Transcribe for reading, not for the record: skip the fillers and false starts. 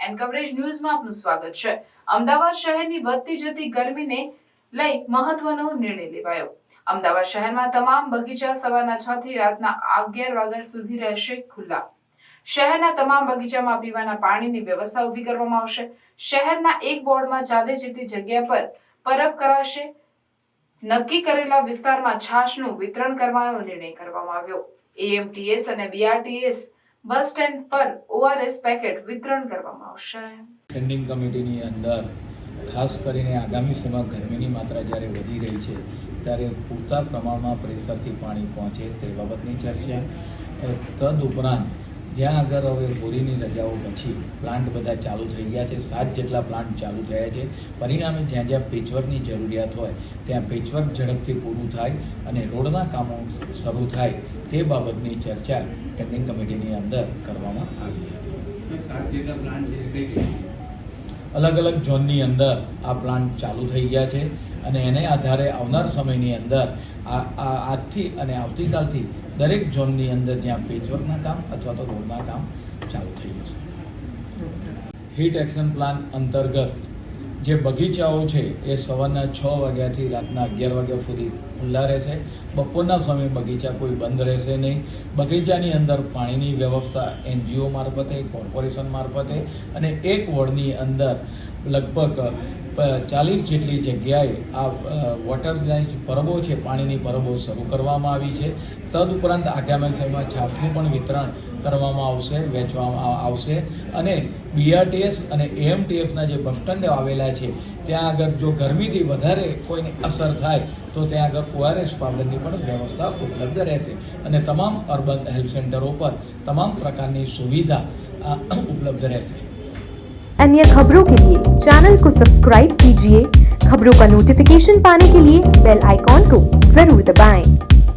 And coverage ન્યૂઝમાં આપનું સ્વાગત છે। અમદાવાદ શહેરની વધતી જતી ગરમીને લઈ મહત્વનો નિર્ણય લેવાયો। અમદાવાદ શહેરમાં તમામ બગીચા સવારના 6 થી રાતના 11 વાગ્યા સુધી રહેશે ખુલ્લા। શહેરના તમામ બગીચામાં પીવાના પાણીની વ્યવસ્થા ઊભી કરવામાં આવશે। શહેરના એક વોર્ડમાં 40 જેટલી જગ્યા પર પરબ કરાશે। નક્કી કરેલા વિસ્તારમાં છાશનું વિતરણ કરવાનો નિર્ણય કરવામાં આવ્યો। એએમટીએસ અને બીઆરટીએસ બસ સ્ટેન્ડ પર ઓઆરએસ પેકેટ વિતરણ કરવામાં આવશે। સ્ટેન્ડિંગ કમિટીની અંદર ખાસ કરીને આગામી સમયમાં ગરમીની માત્રા જ્યારે વધી રહી છે ત્યારે પૂરતા પ્રમાણમાં પ્રેશરથી પાણી પહોંચે તે બાબતની ચર્ચા। તદુપરાંત જ્યાં આગળ હવે હોળીની રજાઓ પછી પ્લાન્ટ બધા ચાલુ થઈ ગયા છે, 7 જેટલા પ્લાન્ટ ચાલુ થયા છે। પરિણામે જ્યાં જ્યાં પેચવર્કની જરૂરિયાત હોય ત્યાં પેચવર્ક ઝડપથી પૂરું થાય અને રોડના કામો શરૂ થાય તે બાબતની ચર્ચા સ્ટેન્ડિંગ કમિટીની અંદર કરવામાં આવી હતી। 7 જેટલા પ્લાન્ટ છે કઈ અલગ અલગ ઝોનની અંદર આ પ્લાન્ટ ચાલુ થઈ ગયા છે અને એને આધારે આવનાર સમયની અંદર આજથી અને આવતીકાલથી દરેક ઝોનની અંદર જ્યાં પેચવર્કના કામ અથવા તો રોડના કામ ચાલુ થઈ જશે। હીટ એક્શન પ્લાન અંતર્ગત જે બગીચાઓ છે એ સવારના 6 વાગ્યાથી રાતના 11 વાગ્યા સુધી ખુલ્લા રહેશે। બપોરના સમયે બગીચા કોઈ બંધ રહેશે નહીં। બગીચાની અંદર પાણીની વ્યવસ્થા એનજીઓ મારફતે, કોર્પોરેશન મારફતે અને એક વોર્ડની અંદર લગભગ 40 જેટલી જગ્યાએ આ વોટરની પરબો છે, પાણીની પરબો શરૂ કરવામાં આવી છે। તદુપરાંત આગામી સમયમાં છાશનું પણ વિતરણ કરવામાં આવશે, વેચવામાં આવશે અને બીઆરટીએસ અને એએમટીએસના જે બસ સ્ટેન્ડ આવેલા છે ત્યાં આગળ જો ગરમીથી વધારે કોઈને અસર થાય તો ત્યાં આગળ ઓઆરએસ પાવડરની પણ વ્યવસ્થા ઉપલબ્ધ રહેશે અને તમામ અર્બન હેલ્થ સેન્ટરો પર તમામ પ્રકારની સુવિધા उपलब्ध રહેશે। अन्य खबरों के लिए चैनल को सब्सक्राइब कीजिए। खबरों का नोटिफिकेशन पाने के लिए बेल आइकॉन को जरूर दबाएं।